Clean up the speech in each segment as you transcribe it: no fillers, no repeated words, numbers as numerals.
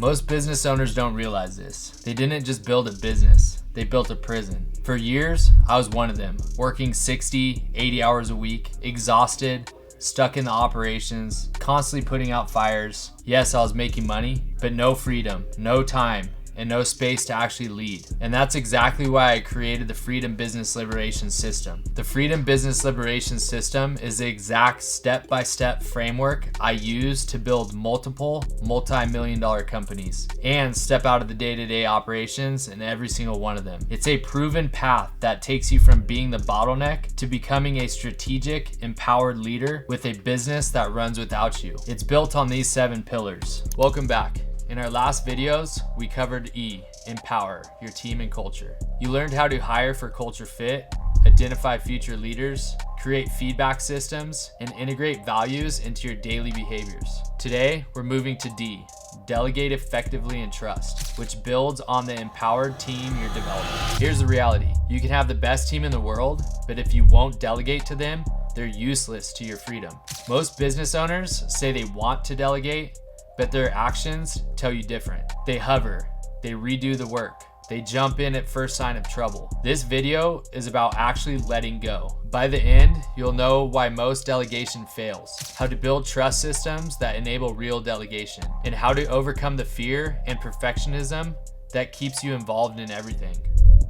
Most business owners don't realize this. They didn't just build a business, they built a prison. For years, I was one of them, working 60, 80 hours a week, exhausted, stuck in the operations, constantly putting out fires. Yes, I was making money, but no freedom, no time, and no space to actually lead. And that's exactly why I created the Freedom Business Liberation System. The Freedom Business Liberation System is the exact step-by-step framework I use to build multiple multi-million-dollar companies and step out of the day-to-day operations in every single one of them. It's a proven path that takes you from being the bottleneck to becoming a strategic, empowered leader with a business that runs without you. It's built on these 7 pillars. Welcome back. In our last videos, we covered E, empower your team and culture. You learned how to hire for culture fit, identify future leaders, create feedback systems, and integrate values into your daily behaviors. Today, we're moving to D, delegate effectively and trust, which builds on the empowered team you're developing. Here's the reality. You can have the best team in the world, but if you won't delegate to them, they're useless to your freedom. Most business owners say they want to delegate, but their actions tell you different. They hover, they redo the work, they jump in at first sign of trouble. This video is about actually letting go. By the end, you'll know why most delegation fails, how to build trust systems that enable real delegation, and how to overcome the fear and perfectionism that keeps you involved in everything.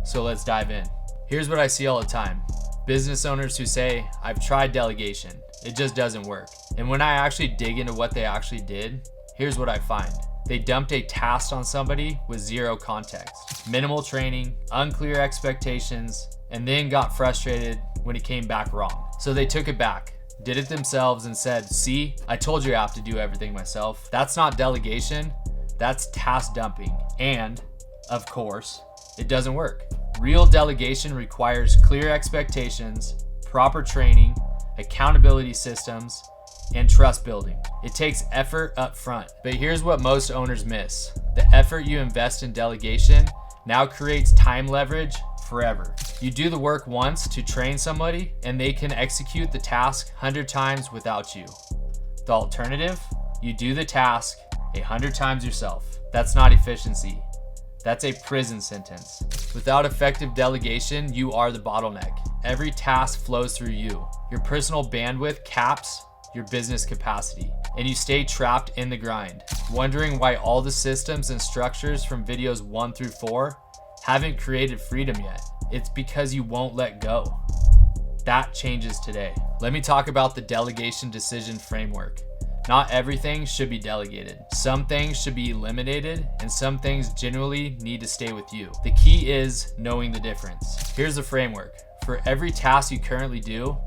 So let's dive in. Here's what I see all the time. Business owners who say, I've tried delegation, it just doesn't work. And when I actually dig into what they actually did, here's what I find. They dumped a task on somebody with zero context, minimal training, unclear expectations, and then got frustrated when it came back wrong. So they took it back, did it themselves, and said, see, I told you I have to do everything myself. That's not delegation, that's task dumping. And, of course, it doesn't work. Real delegation requires clear expectations, proper training, accountability systems, and trust building. It takes effort up front. But here's what most owners miss. The effort you invest in delegation now creates time leverage forever. You do the work once to train somebody and they can execute the task 100 times without you. The alternative, you do the task 100 times yourself. That's not efficiency. That's a prison sentence. Without effective delegation, you are the bottleneck. Every task flows through you. Your personal bandwidth caps your business capacity, and you stay trapped in the grind, wondering why all the systems and structures from videos 1 through 4 haven't created freedom yet. It's because you won't let go. That changes today. Let me talk about the delegation decision framework. Not everything should be delegated. Some things should be eliminated, and some things genuinely need to stay with you. The key is knowing the difference. Here's the framework. For every task you currently do,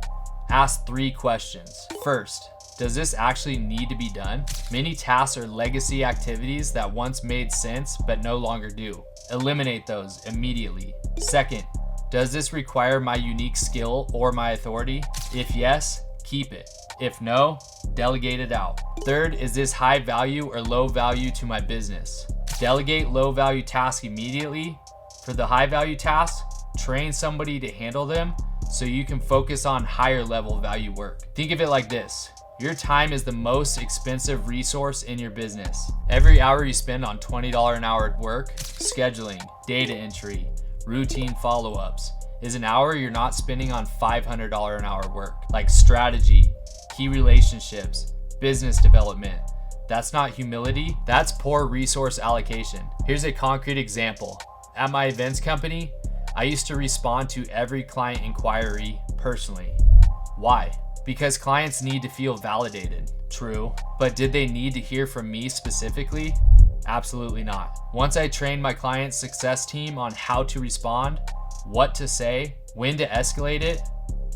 ask 3 questions. First, does this actually need to be done? Many tasks are legacy activities that once made sense but no longer do. Eliminate those immediately. Second, does this require my unique skill or my authority? If yes, keep it. If no, delegate it out. Third, is this high value or low value to my business? Delegate low value tasks immediately. For the high value tasks, train somebody to handle them so you can focus on higher level value work. Think of it like this. Your time is the most expensive resource in your business. Every hour you spend on $20 an hour work, scheduling, data entry, routine follow-ups, is an hour you're not spending on $500 an hour work, like strategy, key relationships, business development. That's not humility, that's poor resource allocation. Here's a concrete example. At my events company, I used to respond to every client inquiry personally. Why? Because clients need to feel validated. True. But did they need to hear from me specifically? Absolutely not. Once I trained my client success team on how to respond, what to say, when to escalate it,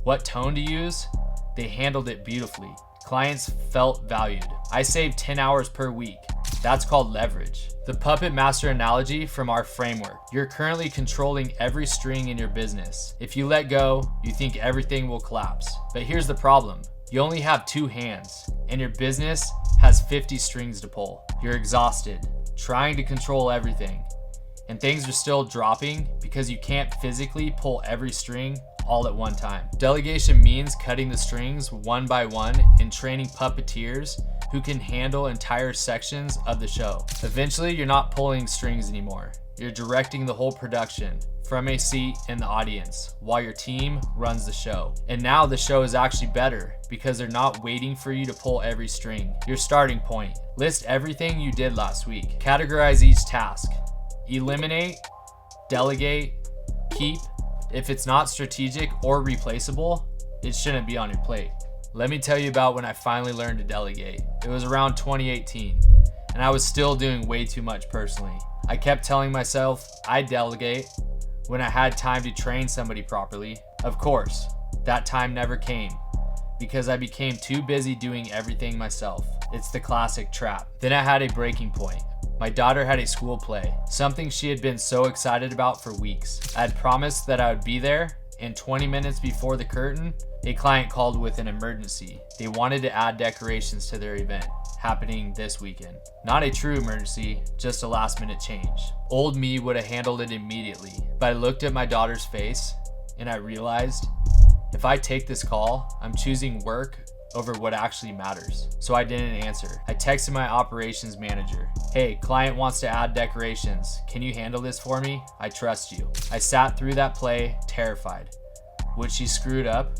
what tone to use, they handled it beautifully. Clients felt valued. I saved 10 hours per week. That's called leverage. The puppet master analogy from our framework. You're currently controlling every string in your business. If you let go, you think everything will collapse. But here's the problem. You only have 2 hands, and your business has 50 strings to pull. You're exhausted, trying to control everything, and things are still dropping because you can't physically pull every string all at one time. Delegation means cutting the strings one by one and training puppeteers who can handle entire sections of the show. Eventually, you're not pulling strings anymore. You're directing the whole production from a seat in the audience while your team runs the show. And now the show is actually better because they're not waiting for you to pull every string. Your starting point. List everything you did last week. Categorize each task. Eliminate, delegate, keep. If it's not strategic or replaceable, it shouldn't be on your plate. Let me tell you about when I finally learned to delegate. It was around 2018, and I was still doing way too much personally. I kept telling myself I'd delegate when I had time to train somebody properly. Of course, that time never came because I became too busy doing everything myself. It's the classic trap. Then I had a breaking point. My daughter had a school play, something she had been so excited about for weeks. I had promised that I would be there, and 20 minutes before the curtain, a client called with an emergency. They wanted to add decorations to their event, happening this weekend. Not a true emergency, just a last minute change. Old me would have handled it immediately, but I looked at my daughter's face and I realized if I take this call, I'm choosing work over what actually matters. So I didn't answer. I texted my operations manager. Hey, client wants to add decorations. Can you handle this for me? I trust you. I sat through that play terrified. Would she screw it up?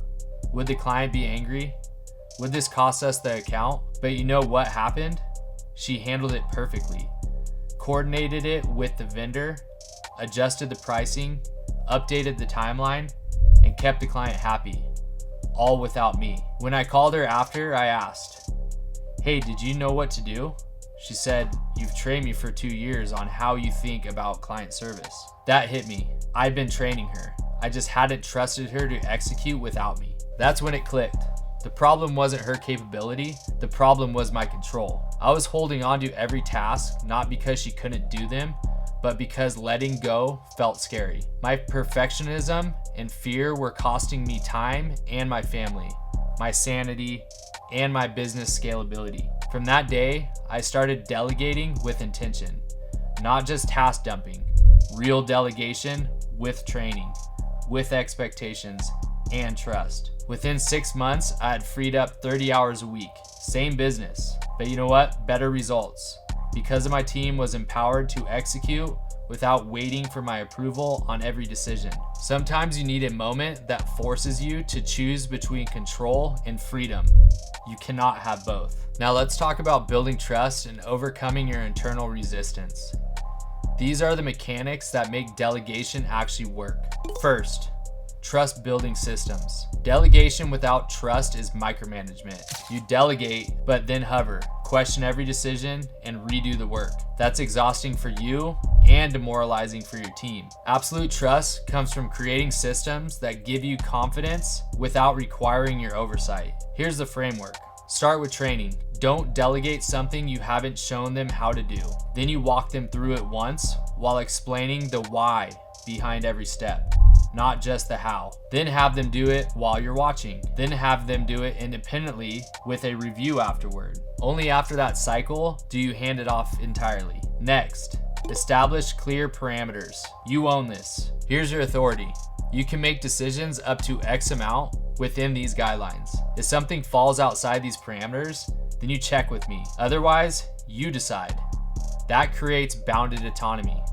Would the client be angry? Would this cost us the account? But you know what happened? She handled it perfectly. Coordinated it with the vendor, adjusted the pricing, updated the timeline, and kept the client happy. All without me. When I called her after, I asked, hey, did you know what to do? She said, you've trained me for 2 years on how you think about client service. That hit me. I'd been training her. I just hadn't trusted her to execute without me. That's when it clicked. The problem wasn't her capability. The problem was my control. I was holding on to every task, not because she couldn't do them, but because letting go felt scary. My perfectionism and fear were costing me time and my family, my sanity, and my business scalability. From that day, I started delegating with intention, not just task dumping, real delegation with training, with expectations and trust. Within 6 months, I had freed up 30 hours a week, same business, but you know what? Better results. Because my team was empowered to execute without waiting for my approval on every decision. Sometimes you need a moment that forces you to choose between control and freedom. You cannot have both. Now let's talk about building trust and overcoming your internal resistance. These are the mechanics that make delegation actually work. First, trust building systems. Delegation without trust is micromanagement. You delegate, but then hover, question every decision, and redo the work. That's exhausting for you and demoralizing for your team. Absolute trust comes from creating systems that give you confidence without requiring your oversight. Here's the framework. Start with training. Don't delegate something you haven't shown them how to do. Then you walk them through it once while explaining the why behind every step, not just the how. Then have them do it while you're watching. Then have them do it independently with a review afterward. Only after that cycle do you hand it off entirely. Next, establish clear parameters. You own this. Here's your authority. You can make decisions up to X amount within these guidelines. If something falls outside these parameters, then you check with me. Otherwise, you decide. That creates bounded autonomy.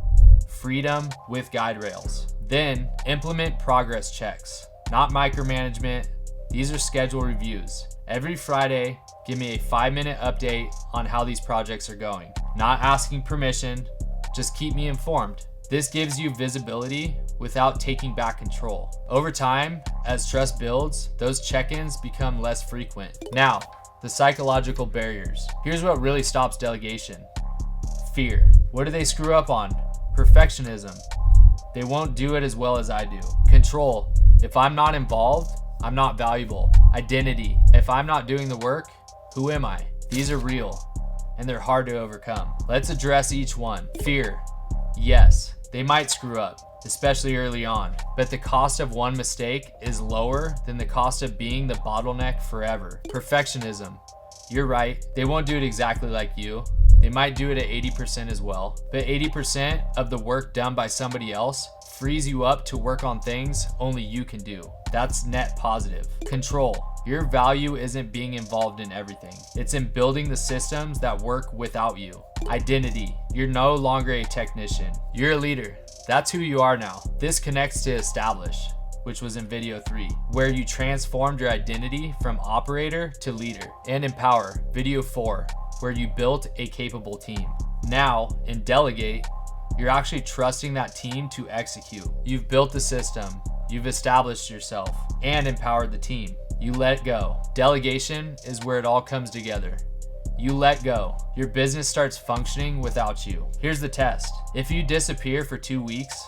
Freedom with guide rails. Then implement progress checks, not micromanagement. These are scheduled reviews. Every Friday, give me a 5-minute update on how these projects are going. Not asking permission, just keep me informed. This gives you visibility without taking back control. Over time, as trust builds, those check-ins become less frequent. Now, the psychological barriers. Here's what really stops delegation. Fear. What do they screw up on? Perfectionism. They won't do it as well as I do. Control. If I'm not involved, I'm not valuable. Identity. If I'm not doing the work, who am I? These are real, and they're hard to overcome. Let's address each one. Fear. Yes, they might screw up, especially early on, but the cost of one mistake is lower than the cost of being the bottleneck forever. Perfectionism. You're right, they won't do it exactly like you. They might do it at 80% as well, but 80% of the work done by somebody else frees you up to work on things only you can do. That's net positive. Control. Your value isn't being involved in everything. It's in building the systems that work without you. Identity. You're no longer a technician. You're a leader. That's who you are now. This connects to establish, which was in video 3, where you transformed your identity from operator to leader, and empower, video 4, where you built a capable team. Now, in delegate, you're actually trusting that team to execute. You've built the system, you've established yourself, and empowered the team. You let go. Delegation is where it all comes together. You let go. Your business starts functioning without you. Here's the test. If you disappear for 2 weeks,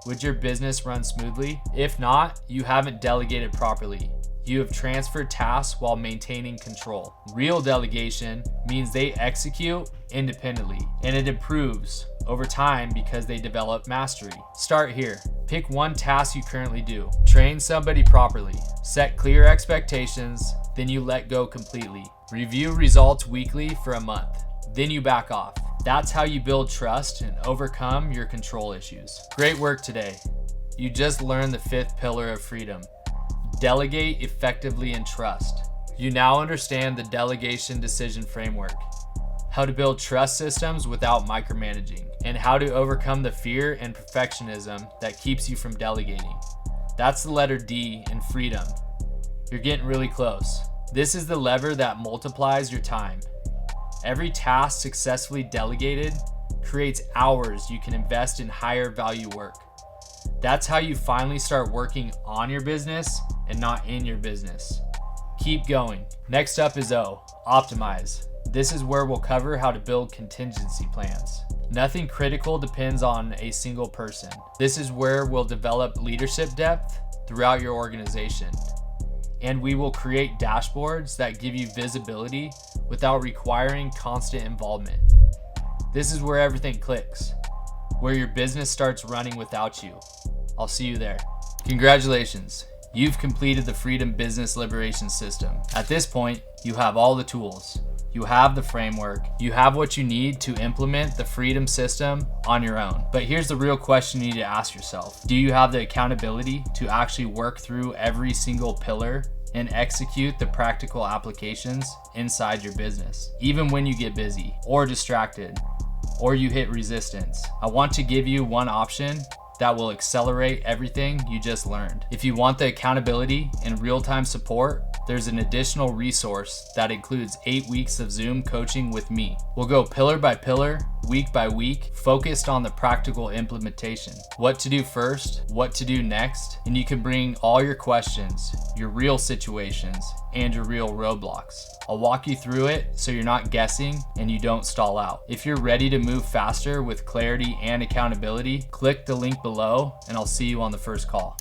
would your business run smoothly? If not, you haven't delegated properly. You have transferred tasks while maintaining control. Real delegation means they execute independently, and it improves over time because they develop mastery. Start here. Pick one task you currently do. Train somebody properly. Set clear expectations, then you let go completely. Review results weekly for a month, then you back off. That's how you build trust and overcome your control issues. Great work today. You just learned the 5th pillar of freedom. Delegate effectively and trust. You now understand the delegation decision framework, how to build trust systems without micromanaging, and how to overcome the fear and perfectionism that keeps you from delegating. That's the letter D in freedom. You're getting really close. This is the lever that multiplies your time. Every task successfully delegated creates hours you can invest in higher value work. That's how you finally start working on your business and not in your business. Keep going. Next up is O, optimize. This is where we'll cover how to build contingency plans. Nothing critical depends on a single person. This is where we'll develop leadership depth throughout your organization. And we will create dashboards that give you visibility without requiring constant involvement. This is where everything clicks, where your business starts running without you. I'll see you there. Congratulations, you've completed the Freedom Business Liberation System. At this point, you have all the tools. You have the framework. You have what you need to implement the Freedom System on your own. But here's the real question you need to ask yourself. Do you have the accountability to actually work through every single pillar and execute the practical applications inside your business, even when you get busy or distracted or you hit resistance? I want to give you one option that will accelerate everything you just learned. If you want the accountability and real-time support, there's an additional resource that includes 8 weeks of Zoom coaching with me. We'll go pillar by pillar, week by week, focused on the practical implementation. What to do first, what to do next, and you can bring all your questions, your real situations, and your real roadblocks. I'll walk you through it so you're not guessing and you don't stall out. If you're ready to move faster with clarity and accountability, click the link below and I'll see you on the first call.